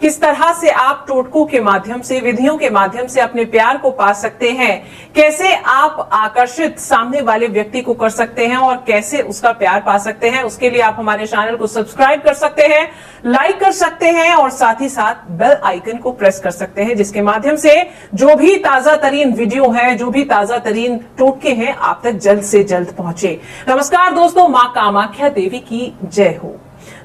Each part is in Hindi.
किस तरह से आप टोटकों के माध्यम से, विधियों के माध्यम से अपने प्यार को पा सकते हैं, कैसे आप आकर्षित सामने वाले व्यक्ति को कर सकते हैं और कैसे उसका प्यार पा सकते हैं, उसके लिए आप हमारे चैनल को सब्सक्राइब कर सकते हैं, लाइक कर सकते हैं और साथ ही साथ बेल आइकन को प्रेस कर सकते हैं, जिसके माध्यम से जो भी ताजा तरीन वीडियो है, जो भी ताजा तरीन टोटके हैं, आप तक जल्द से जल्द पहुंचे। नमस्कार दोस्तों, मां कामाख्या देवी की जय हो।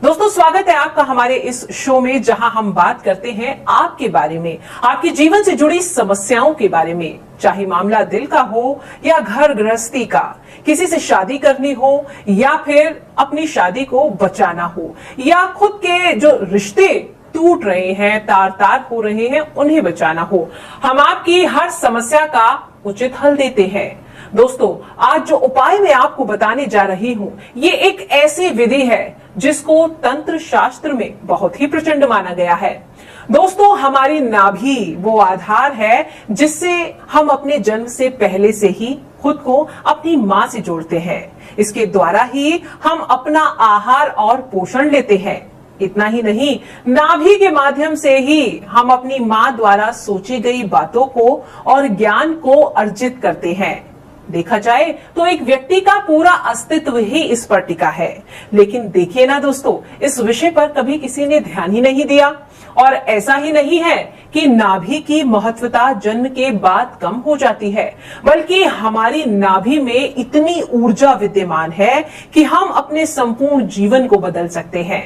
दोस्तों, स्वागत है आपका हमारे इस शो में, जहां हम बात करते हैं आपके बारे में, आपके जीवन से जुड़ी समस्याओं के बारे में, चाहे मामला दिल का हो या घर गृहस्थी का, किसी से शादी करनी हो या फिर अपनी शादी को बचाना हो या खुद के जो रिश्ते टूट रहे हैं, तार तार हो रहे हैं, उन्हें बचाना हो, हम आपकी हर समस्या का उचित हल देते हैं। दोस्तों, आज जो उपाय मैं आपको बताने जा रही हूं, ये एक ऐसी विधि है जिसको तंत्र शास्त्र में बहुत ही प्रचंड माना गया है। दोस्तों, हमारी नाभि वो आधार है जिससे हम अपने जन्म से पहले से ही खुद को अपनी मां से जोड़ते हैं। इसके द्वारा ही हम अपना आहार और पोषण लेते हैं। इतना ही नहीं, नाभि के माध्यम से ही हम अपनी मां द्वारा सोची गई बातों को और ज्ञान को अर्जित करते हैं। देखा जाए तो एक व्यक्ति का पूरा अस्तित्व ही इस पर टिका है। लेकिन देखिए ना दोस्तों, इस विषय पर कभी किसी ने ध्यान ही नहीं दिया। और ऐसा ही नहीं है कि नाभि की महत्वता जन्म के बाद कम हो जाती है, बल्कि हमारी नाभि में इतनी ऊर्जा विद्यमान है कि हम अपने संपूर्ण जीवन को बदल सकते हैं।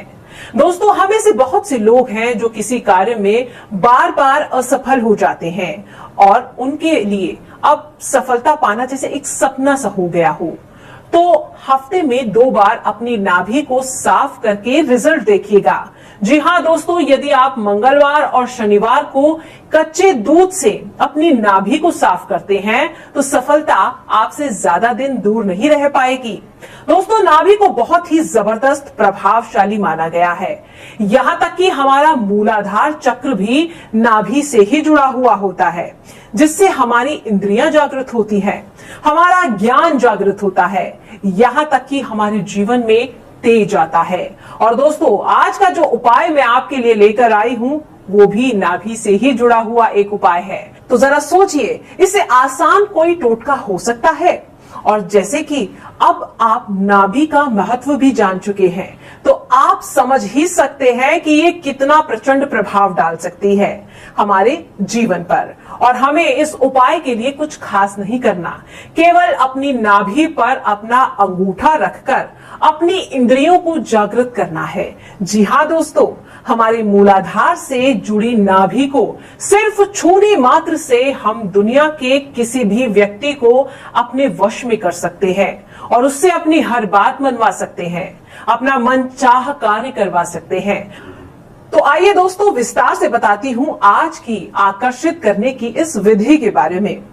दोस्तों, हमें से बहुत से लोग हैं जो किसी कार्य में बार बार असफल हो जाते हैं और उनके लिए अब सफलता पाना जैसे एक सपना सा हो गया हो। तो हफ्ते में 2 बार अपनी नाभि को साफ करके रिजल्ट देखिएगा। जी हाँ दोस्तों, यदि आप मंगलवार और शनिवार को कच्चे दूध से अपनी नाभि को साफ करते हैं तो सफलता आपसे ज्यादा दिन दूर नहीं रह पाएगी। दोस्तों, नाभि को बहुत ही जबरदस्त प्रभावशाली माना गया है। यहाँ तक कि हमारा मूलाधार चक्र भी नाभि से ही जुड़ा हुआ होता है, जिससे हमारी इंद्रियां जागृत होती हैं, हमारा ज्ञान जागृत होता है, यहाँ तक कि हमारे जीवन में तेज आता है। और दोस्तों, आज का जो उपाय मैं आपके लिए लेकर आई हूँ, वो भी नाभि से ही जुड़ा हुआ एक उपाय है। तो जरा सोचिए, इससे आसान कोई टोटका हो सकता है? और जैसे कि अब आप नाभि का महत्व भी जान चुके हैं, तो आप समझ ही सकते हैं कि ये कितना प्रचंड प्रभाव डाल सकती है हमारे जीवन पर। और हमें इस उपाय के लिए कुछ खास नहीं करना, केवल अपनी नाभि पर अपना अंगूठा रखकर अपनी इंद्रियों को जागृत करना है। जी हाँ दोस्तों, हमारे मूलाधार से जुड़ी नाभि को सिर्फ छूने मात्र से हम दुनिया के किसी भी व्यक्ति को अपने वश में कर सकते हैं और उससे अपनी हर बात मनवा सकते हैं, अपना मन चाह कार्य करवा सकते हैं। तो आइए दोस्तों, विस्तार से बताती हूं आज की आकर्षित करने की इस विधि के बारे में।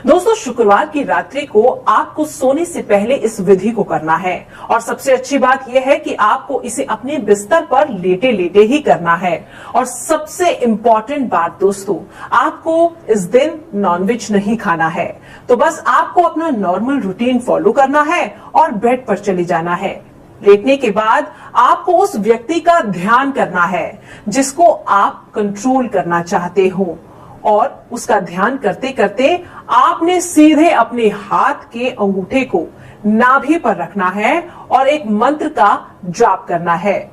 दोस्तों, शुक्रवार की रात्रि को आपको सोने से पहले इस विधि को करना है और सबसे अच्छी बात यह है कि आपको इसे अपने बिस्तर पर लेटे लेटे ही करना है। और सबसे इम्पोर्टेंट बात दोस्तों, आपको इस दिन नॉनवेज नहीं खाना है। तो बस आपको अपना नॉर्मल रूटीन फॉलो करना है और बेड पर चले जाना है। लेटने के बाद आपको उस व्यक्ति का ध्यान करना है जिसको आप कंट्रोल करना चाहते हो, और उसका ध्यान करते करते आपने सीधे अपने हाथ के अंगूठे को नाभि पर रखना है और एक मंत्र का जाप करना है।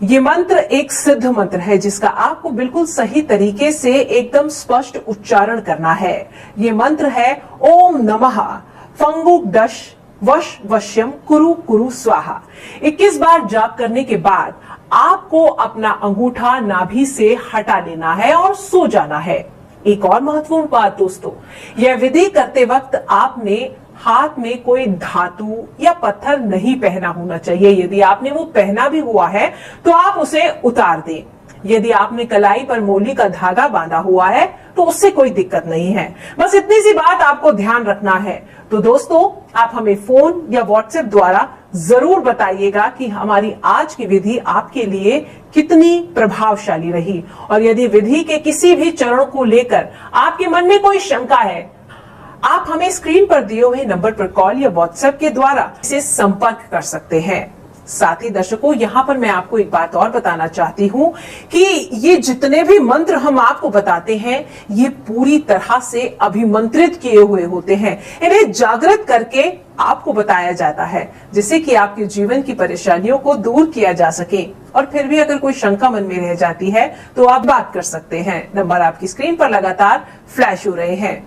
ये मंत्र एक सिद्ध मंत्र है जिसका आपको बिल्कुल सही तरीके से एकदम स्पष्ट उच्चारण करना है। ये मंत्र है ओम नमः फंगुक वश वश्यम कुरु कुरु स्वाहा। 21 बार जाप करने के बाद आपको अपना अंगूठा नाभि से हटा लेना है और सो जाना है। एक और महत्वपूर्ण बात दोस्तों, यह विधि करते वक्त आपने हाथ में कोई धातु या पत्थर नहीं पहना होना चाहिए। यदि आपने वो पहना भी हुआ है तो आप उसे उतार दें। यदि आपने कलाई पर मोली का धागा बांधा हुआ है तो उससे कोई दिक्कत नहीं है। बस इतनी सी बात आपको ध्यान रखना है। तो दोस्तों, आप हमें फोन या व्हाट्सएप द्वारा जरूर बताइएगा कि हमारी आज की विधि आपके लिए कितनी प्रभावशाली रही। और यदि विधि के किसी भी चरण को लेकर आपके मन में कोई शंका है, आप हमें स्क्रीन पर दिए हुए नंबर पर कॉल या व्हाट्सएप के द्वारा इसे संपर्क कर सकते हैं। साथ ही दर्शकों, यहाँ पर मैं आपको एक बात और बताना चाहती हूँ कि ये जितने भी मंत्र हम आपको बताते हैं, ये पूरी तरह से अभिमंत्रित किए हुए होते हैं। इन्हें जागृत करके आपको बताया जाता है, जिससे कि आपके जीवन की परेशानियों को दूर किया जा सके। और फिर भी अगर कोई शंका मन में रह जाती है तो आप बात कर सकते हैं। नंबर आपकी स्क्रीन पर लगातार फ्लैश हो रहे हैं।